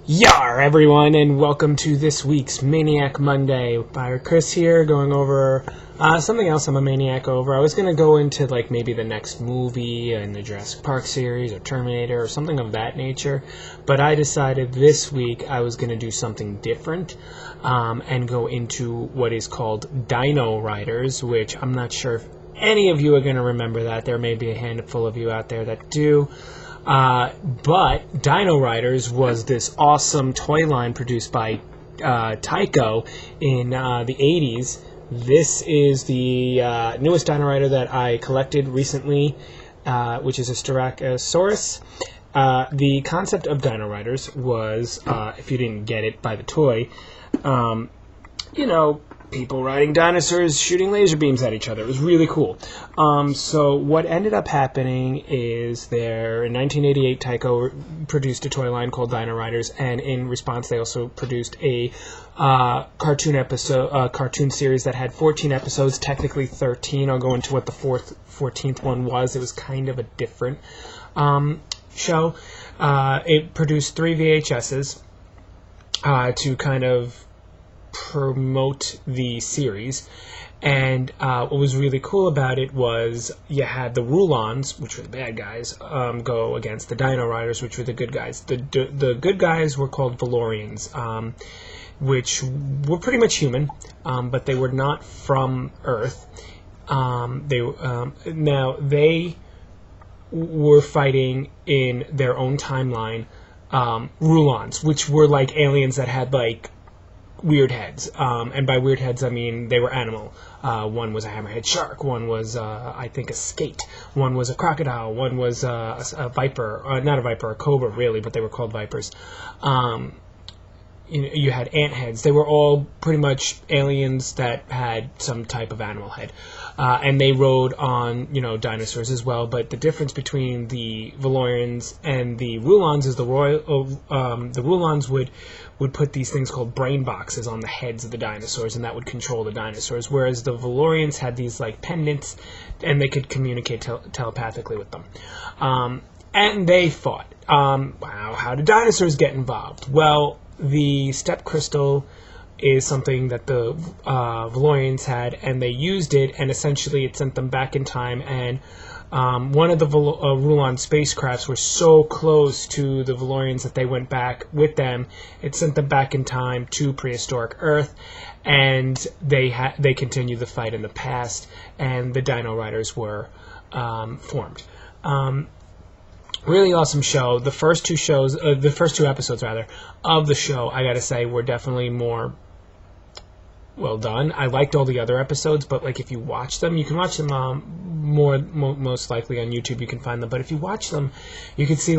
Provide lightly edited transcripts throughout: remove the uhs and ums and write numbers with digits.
Yar, everyone, and welcome to this week's Maniac Monday. By Chris here, going over something else I'm a maniac over. I was going to go into, maybe the next movie in the Jurassic Park series, or Terminator, or something of that nature, but I decided this week I was going to do something different, and go into what is called Dino-Riders, which I'm not sure if any of you are going to remember that. There may be a handful of you out there that do. But Dino-Riders was this awesome toy line produced by Tyco in the 80s. This is the newest Dino-Rider that I collected recently, which is a Styracosaurus. The concept of Dino-Riders was, if you didn't get it by the toy, people riding dinosaurs shooting laser beams at each other. It was really cool. So what ended up happening is in 1988, Tyco produced a toy line called Dino-Riders, and in response they also produced a cartoon series that had 14 episodes, technically 13. I'll go into what the 14th one was. It was kind of a different show. It produced 3 VHSs to kind of promote the series, and what was really cool about it was you had the Rulons, which were the bad guys, go against the Dino-Riders, which were the good guys. The good guys were called Valorians, which were pretty much human, but they were not from Earth. They were fighting in their own timeline, Rulons, which were like aliens that had weird heads, and by weird heads I mean they were animal. One was a hammerhead shark, one was I think a skate, one was a crocodile, one was a viper, not a viper, a cobra really, but they were called vipers. You had ant heads. They were all pretty much aliens that had some type of animal head, and they rode on dinosaurs as well. But the difference between the Valorians and the Rulons is the Rulons would put these things called brain boxes on the heads of the dinosaurs, and that would control the dinosaurs, whereas the Valorians had these pendants, and they could communicate telepathically with them. And they fought. How did dinosaurs get involved? Well, the step crystal is something that the Valorians had, and they used it, and essentially it sent them back in time, and one of the Rulon spacecrafts were so close to the Valorians that they went back with them. It sent them back in time to prehistoric Earth, and they continued the fight in the past, and the Dino-Riders were formed. Really awesome show. The first two episodes of the show, I gotta say, were definitely more well done. I liked all the other episodes, but if you watch them, you can watch them most likely on YouTube. You can find them, but if you watch them, you can see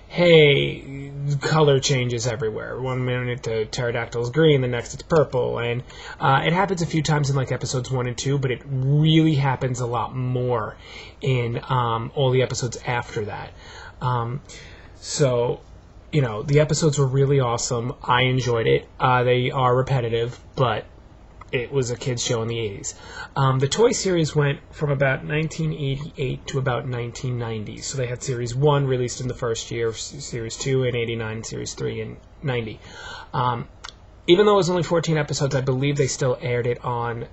hey, color changes everywhere. One minute the pterodactyl's green, the next it's purple, and it happens a few times in episodes 1 and 2, but it really happens a lot more in all the episodes after that. So the episodes were really awesome. I enjoyed it. They are repetitive, but it was a kids' show in the 80s. The toy series went from about 1988 to about 1990. So they had Series 1 released in the first year, Series 2 in 89, Series 3 in 90. Even though it was only 14 episodes, I believe they still aired it on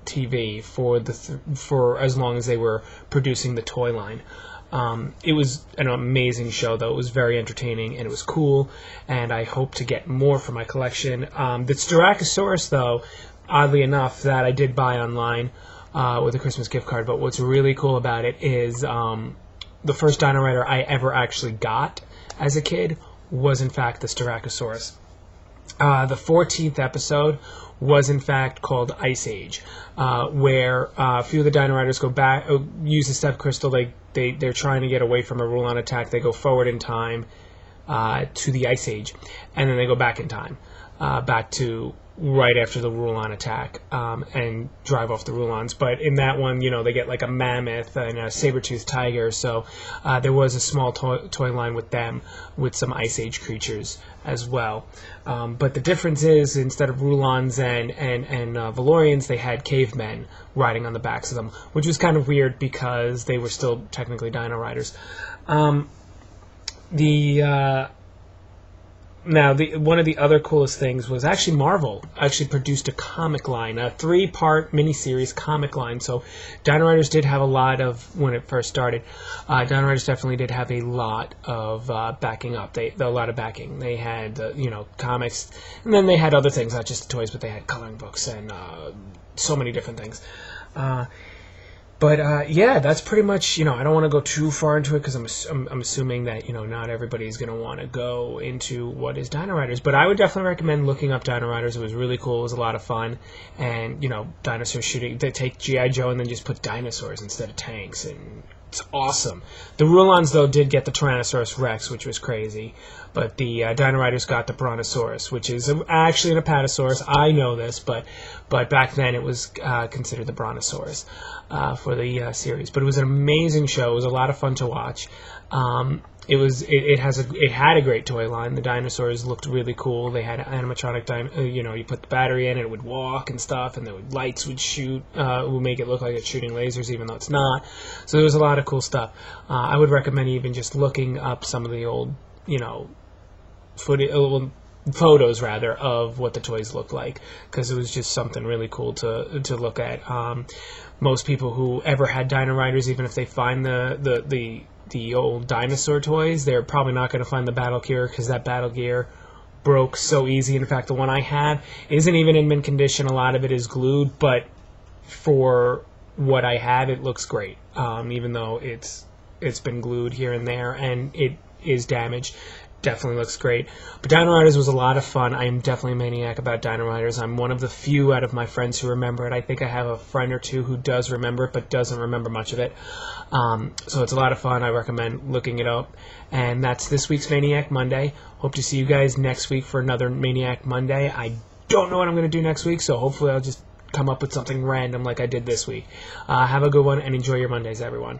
TV for as long as they were producing the toy line. It was an amazing show, though. It was very entertaining, and it was cool, and I hope to get more for my collection. The Styracosaurus, though, oddly enough, that I did buy online with a Christmas gift card, but what's really cool about it is the first Dino-Rider I ever actually got as a kid was, in fact, the Styracosaurus. The 14th episode was, in fact, called Ice Age, where a few of the Dino-Riders go back, use the step crystal. They're trying to get away from a Rulon attack. They go forward in time to the Ice Age, and then they go back in time, back to right after the Rulon attack, and drive off the Rulons. But in that one, they get a mammoth and a saber-toothed tiger, so there was a small toy line with them, with some Ice Age creatures as well. But the difference is, instead of Rulons and Valorians, they had cavemen riding on the backs of them, which was kind of weird because they were still technically Dino-Riders. The Now, one of the other coolest things was actually Marvel actually produced a comic line, a 3-part miniseries comic line. So Dino-Riders did have a lot of, when it first started, Dino-Riders definitely did have a lot of backing up. A lot of backing. They had, comics, and then they had other things, not just the toys, but they had coloring books and so many different things. But yeah, that's pretty much, I don't want to go too far into it because I'm assuming that, not everybody's going to want to go into what is Dino-Riders. But I would definitely recommend looking up Dino-Riders. It was really cool. It was a lot of fun. And, dinosaur shooting. They take G.I. Joe and then just put dinosaurs instead of tanks. And it's awesome. The Rulons, though, did get the Tyrannosaurus Rex, which was crazy. But the Dino-Riders got the Brontosaurus, which is actually an Apatosaurus. I know this, but back then it was considered the Brontosaurus for the series. But it was an amazing show. It was a lot of fun to watch. It had a great toy line. The dinosaurs looked really cool. They had animatronic you put the battery in, and it would walk and stuff, and the lights would shoot. It would make it look like it's shooting lasers, even though it's not. So there was a lot of cool stuff. I would recommend even just looking up some of the old, photos rather of what the toys looked like, because it was just something really cool to look at. Most people who ever had Dino-Riders, even if they find the old dinosaur toys, they're probably not going to find the battle gear, because that battle gear broke so easy. In fact, the one I have isn't even in mint condition. A lot of it is glued, but for what I have, it looks great, even though it's been glued here and there and it is damaged. Definitely looks great. But Dino-Riders was a lot of fun. I am definitely a maniac about Dino-Riders. I'm one of the few out of my friends who remember it. I think I have a friend or two who does remember it, but doesn't remember much of it. So it's a lot of fun. I recommend looking it up. And that's this week's Maniac Monday. Hope to see you guys next week for another Maniac Monday. I don't know what I'm going to do next week, so hopefully I'll just come up with something random like I did this week. Have a good one, and enjoy your Mondays, everyone.